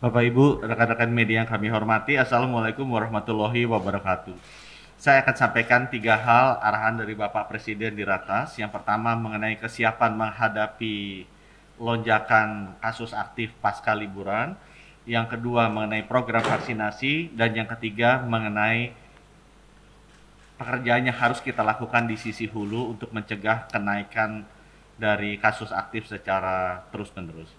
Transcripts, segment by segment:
Bapak Ibu, rekan-rekan media yang kami hormati, Assalamualaikum warahmatullahi wabarakatuh. Saya akan sampaikan 3 hal arahan dari Bapak Presiden di Ratas. Yang pertama mengenai kesiapan menghadapi lonjakan kasus aktif pasca liburan. Yang kedua mengenai program vaksinasi. Dan yang ketiga mengenai pekerjaan yang harus kita lakukan di sisi hulu untuk mencegah kenaikan dari kasus aktif secara terus-menerus.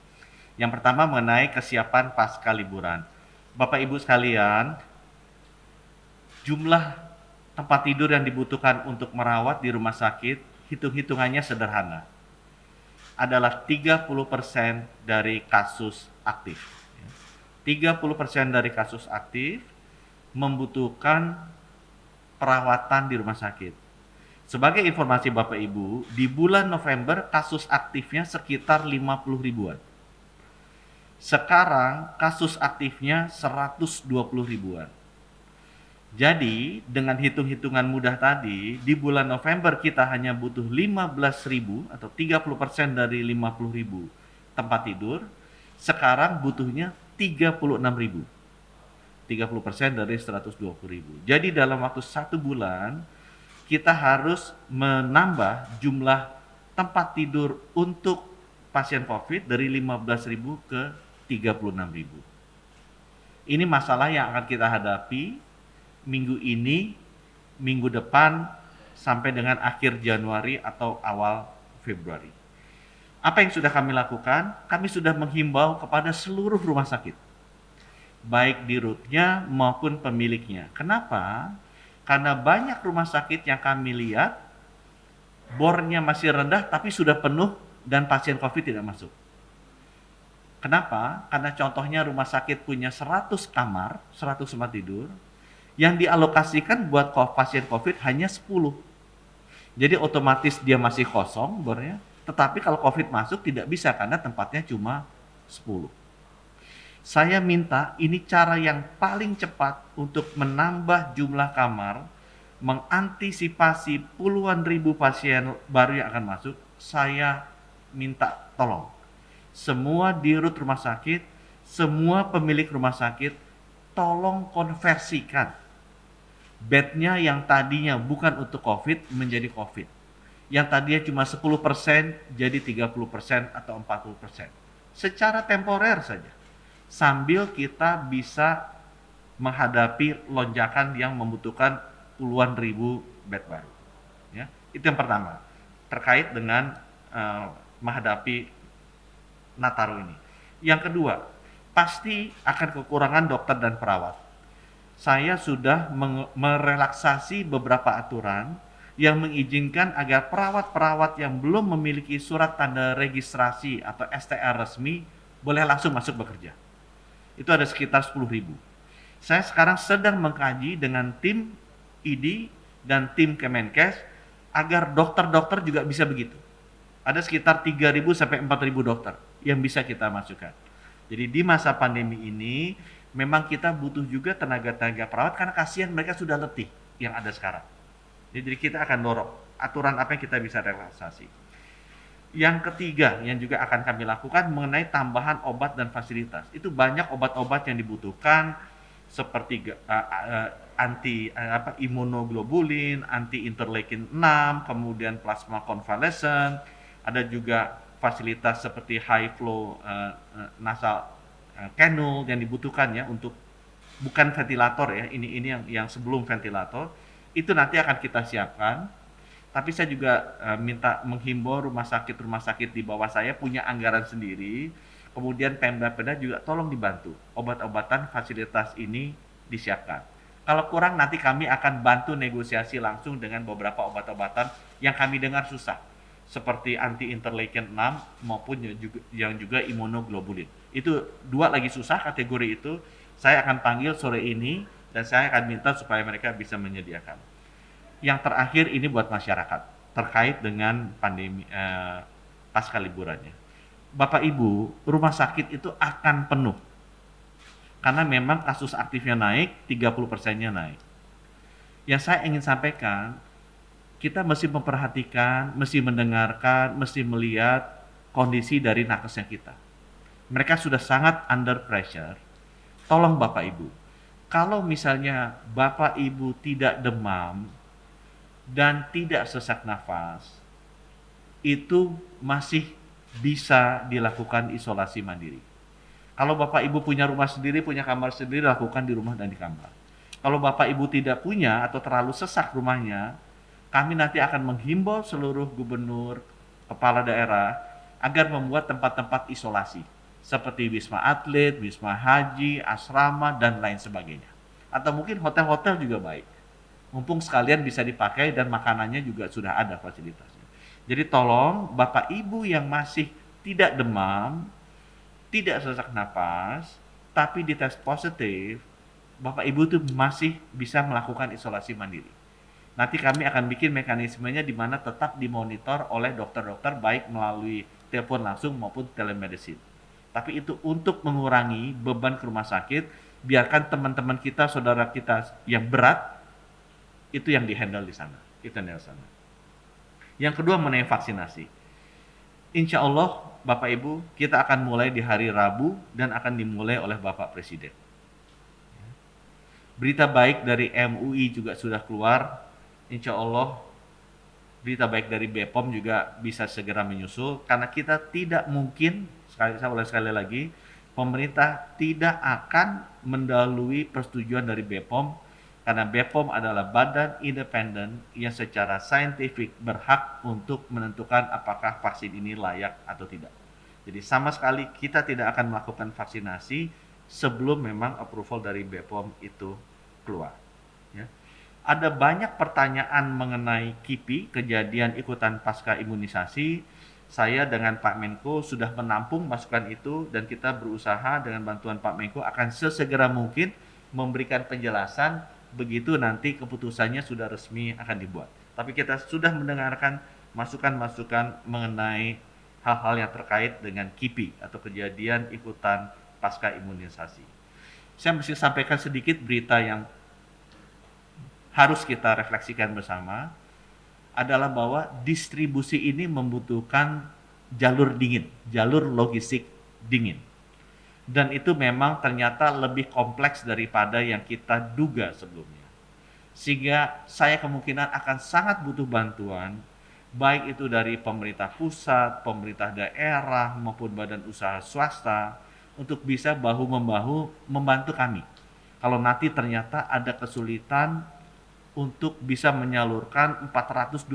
Yang pertama mengenai kesiapan pasca liburan. Bapak Ibu sekalian, jumlah tempat tidur yang dibutuhkan untuk merawat di rumah sakit, hitung-hitungannya sederhana. Adalah 30% dari kasus aktif. 30% dari kasus aktif membutuhkan perawatan di rumah sakit. Sebagai informasi Bapak Ibu, di bulan November kasus aktifnya sekitar 50 ribuan. Sekarang kasus aktifnya 120 ribuan. Jadi dengan hitung-hitungan mudah tadi, di bulan November kita hanya butuh 15 ribu atau 30% dari 50 ribu tempat tidur. Sekarang butuhnya 36 ribu. 30% dari 120 ribu. Jadi dalam waktu 1 bulan kita harus menambah jumlah tempat tidur untuk pasien COVID dari 15.000 ke 36.000. Ini masalah yang akan kita hadapi minggu ini, minggu depan, sampai dengan akhir Januari atau awal Februari. Apa yang sudah kami lakukan? Kami sudah menghimbau kepada seluruh rumah sakit, baik di rootnya maupun pemiliknya. Kenapa? Karena banyak rumah sakit yang kami lihat bornya masih rendah tapi sudah penuh dan pasien COVID tidak masuk. Kenapa? Karena contohnya rumah sakit punya 100 kamar, 100 tempat tidur, yang dialokasikan buat pasien COVID hanya 10. Jadi otomatis dia masih kosong bornya, tetapi kalau COVID masuk tidak bisa karena tempatnya cuma 10. Saya minta ini cara yang paling cepat untuk menambah jumlah kamar, mengantisipasi puluhan ribu pasien baru yang akan masuk. Saya minta tolong semua dirut rumah sakit, semua pemilik rumah sakit, tolong konversikan bednya yang tadinya bukan untuk COVID menjadi COVID. Yang tadinya cuma 10% jadi 30% atau 40%. Secara temporer saja. Sambil kita bisa menghadapi lonjakan yang membutuhkan puluhan ribu bed baru. Ya, itu yang pertama. Terkait dengan menghadapi Nataru ini. Yang kedua, pasti akan kekurangan dokter dan perawat. Saya sudah merelaksasi beberapa aturan yang mengizinkan agar perawat-perawat yang belum memiliki surat tanda registrasi atau STR resmi boleh langsung masuk bekerja. Itu ada sekitar 10 ribu. Saya sekarang sedang mengkaji dengan tim ID dan tim Kemenkes agar dokter-dokter juga bisa begitu. Ada sekitar 3.000 sampai 4.000 dokter yang bisa kita masukkan. Jadi di masa pandemi ini memang kita butuh juga tenaga-tenaga perawat karena kasihan mereka sudah letih yang ada sekarang. Jadi kita akan dorong aturan apa yang kita bisa relaksasi. Yang ketiga yang juga akan kami lakukan mengenai tambahan obat dan fasilitas. Itu banyak obat-obat yang dibutuhkan seperti imunoglobulin, anti interleukin 6, kemudian plasma konvalesen, ada juga fasilitas seperti high flow nasal cannula yang dibutuhkan ya untuk bukan ventilator ya, ini yang sebelum ventilator itu nanti akan kita siapkan. Tapi saya juga minta menghimbau rumah sakit di bawah saya punya anggaran sendiri. Kemudian Pemda-Pemda juga tolong dibantu obat-obatan fasilitas ini disiapkan. Kalau kurang nanti kami akan bantu negosiasi langsung dengan beberapa obat-obatan yang kami dengar susah seperti anti interleukin 6 maupun yang juga imunoglobulin. Itu dua lagi susah kategori itu. Saya akan panggil sore ini dan saya akan minta supaya mereka bisa menyediakan. Yang terakhir ini buat masyarakat terkait dengan pandemi pasca liburannya. Bapak Ibu, rumah sakit itu akan penuh. Karena memang kasus aktifnya naik, 30%-nya naik. Yang saya ingin sampaikan, kita mesti memperhatikan, mesti mendengarkan, mesti melihat kondisi dari nakesnya kita. Mereka sudah sangat under pressure tolong Bapak Ibu, kalau misalnya Bapak Ibu tidak demam dan tidak sesak nafas, itu masih bisa dilakukan isolasi mandiri. Kalau Bapak Ibu punya rumah sendiri, punya kamar sendiri, lakukan di rumah dan di kamar. Kalau Bapak Ibu tidak punya atau terlalu sesak rumahnya, kami nanti akan menghimbau seluruh gubernur, kepala daerah, agar membuat tempat-tempat isolasi, seperti Wisma Atlet, Wisma Haji, asrama, dan lain sebagainya. Atau mungkin hotel-hotel juga baik. Mumpung sekalian bisa dipakai dan makanannya juga sudah ada fasilitasnya. Jadi tolong Bapak Ibu yang masih tidak demam, tidak sesak napas, tapi dites positif, Bapak Ibu tuh masih bisa melakukan isolasi mandiri. Nanti kami akan bikin mekanismenya di mana tetap dimonitor oleh dokter-dokter baik melalui telepon langsung maupun telemedicine. Tapi itu untuk mengurangi beban ke rumah sakit, biarkan teman-teman kita, saudara kita yang berat, itu yang dihandle di sana. Itu yang di sana. Yang kedua mengenai vaksinasi. Insya Allah Bapak Ibu, kita akan mulai di hari Rabu dan akan dimulai oleh Bapak Presiden. Berita baik dari MUI juga sudah keluar. Insya Allah berita baik dari BPOM juga bisa segera menyusul, karena kita tidak mungkin, sekali lagi, pemerintah tidak akan mendahului persetujuan dari BPOM, karena BPOM adalah badan independen yang secara saintifik berhak untuk menentukan apakah vaksin ini layak atau tidak. Jadi sama sekali kita tidak akan melakukan vaksinasi sebelum memang approval dari BPOM itu keluar. Ya. Ada banyak pertanyaan mengenai KIPI, kejadian ikutan pasca imunisasi. Saya dengan Pak Menko sudah menampung masukan itu dan kita berusaha dengan bantuan Pak Menko akan sesegera mungkin memberikan penjelasan begitu nanti keputusannya sudah resmi akan dibuat. Tapi kita sudah mendengarkan masukan-masukan mengenai hal-hal yang terkait dengan KIPI atau kejadian ikutan pasca imunisasi. Saya mesti sampaikan sedikit berita yang harus kita refleksikan bersama, adalah bahwa distribusi ini membutuhkan jalur dingin, jalur logistik dingin. Dan itu memang ternyata lebih kompleks daripada yang kita duga sebelumnya. Sehingga saya kemungkinan akan sangat butuh bantuan, baik itu dari pemerintah pusat, pemerintah daerah, maupun badan usaha swasta, untuk bisa bahu-membahu membantu kami. Kalau nanti ternyata ada kesulitan untuk bisa menyalurkan 426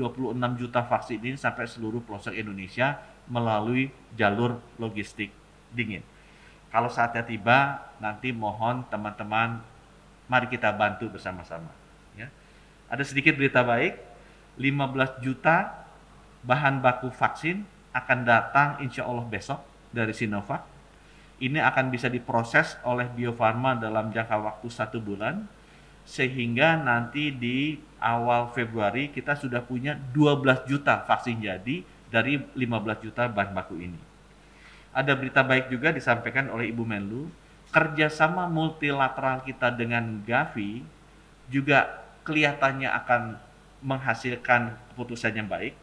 juta vaksin ini sampai seluruh pelosok Indonesia melalui jalur logistik dingin. Kalau saatnya tiba, nanti mohon teman-teman, mari kita bantu bersama-sama. Ya. Ada sedikit berita baik, 15 juta bahan baku vaksin akan datang insya Allah besok dari Sinovac. Ini akan bisa diproses oleh Bio Farma dalam jangka waktu 1 bulan, sehingga nanti di awal Februari kita sudah punya 12 juta vaksin jadi dari 15 juta bahan baku ini. Ada berita baik juga disampaikan oleh Ibu Menlu, kerjasama multilateral kita dengan Gavi juga kelihatannya akan menghasilkan keputusan yang baik.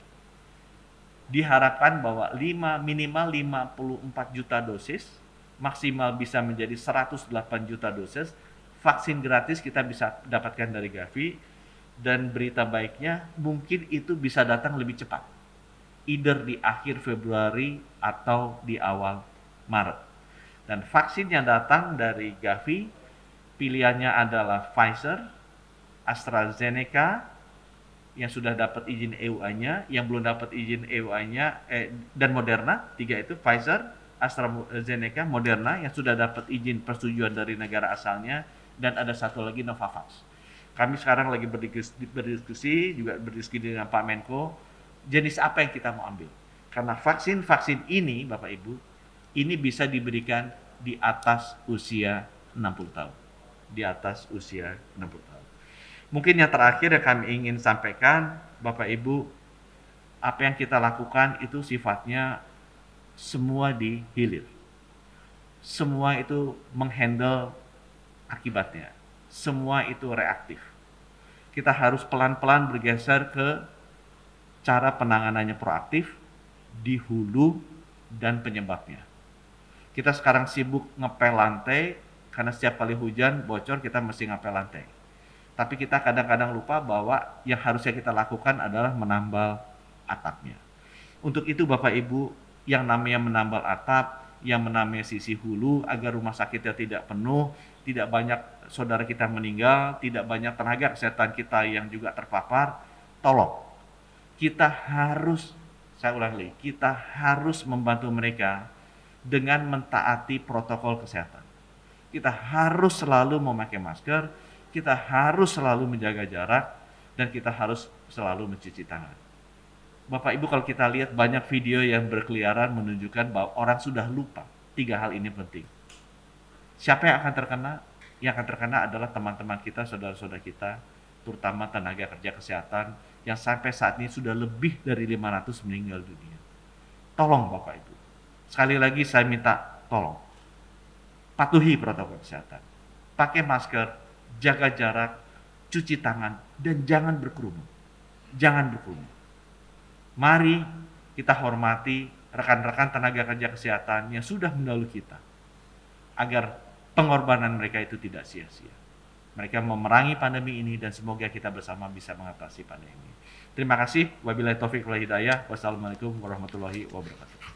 Diharapkan bahwa minimal 54 juta dosis, maksimal bisa menjadi 108 juta dosis, vaksin gratis kita bisa dapatkan dari Gavi, dan berita baiknya mungkin itu bisa datang lebih cepat, either di akhir Februari atau di awal Maret. Dan vaksin yang datang dari Gavi pilihannya adalah Pfizer, AstraZeneca yang sudah dapat izin EUA-nya, yang belum dapat izin EUA-nya, dan Moderna. 3 itu, Pfizer, AstraZeneca, Moderna yang sudah dapat izin persetujuan dari negara asalnya, dan ada satu lagi Novavax. Kami sekarang lagi berdiskusi juga dengan Pak Menko, jenis apa yang kita mau ambil. Karena vaksin ini, Bapak Ibu, ini bisa diberikan di atas usia 60 tahun. Di atas usia 60 tahun. Mungkin yang terakhir yang kami ingin sampaikan, Bapak Ibu, apa yang kita lakukan itu sifatnya semua dihilir. Semua itu menghandle akibatnya. Semua itu reaktif. Kita harus pelan-pelan bergeser ke cara penanganannya proaktif di hulu dan penyebabnya. Kita sekarang sibuk ngepel lantai karena setiap kali hujan bocor kita mesti ngapel lantai. Tapi kita kadang-kadang lupa bahwa yang harusnya kita lakukan adalah menambal atapnya. Untuk itu Bapak Ibu, yang namanya menambal atap, yang namanya sisi hulu agar rumah sakitnya tidak penuh, tidak banyak saudara kita meninggal, tidak banyak tenaga kesehatan kita yang juga terpapar, tolong kita harus, saya ulang lagi, kita harus membantu mereka dengan mentaati protokol kesehatan. Kita harus selalu memakai masker, kita harus selalu menjaga jarak, dan kita harus selalu mencuci tangan. Bapak Ibu, kalau kita lihat banyak video yang berkeliaran menunjukkan bahwa orang sudah lupa 3 hal ini penting. Siapa yang akan terkena? Yang akan terkena adalah teman-teman kita, saudara-saudara kita, terutama tenaga kerja kesehatan yang sampai saat ini sudah lebih dari 500 meninggal dunia. Tolong Bapak Ibu, sekali lagi saya minta tolong, patuhi protokol kesehatan, pakai masker, jaga jarak, cuci tangan, dan jangan berkerumun. Jangan berkerumun. Mari kita hormati rekan-rekan tenaga kerja kesehatan yang sudah mendahului kita, agar pengorbanan mereka itu tidak sia-sia. Mereka memerangi pandemi ini dan semoga kita bersama bisa mengatasi pandemi ini. Terima kasih. Wabillahi taufiq wal hidayah. Wassalamualaikum warahmatullahi wabarakatuh.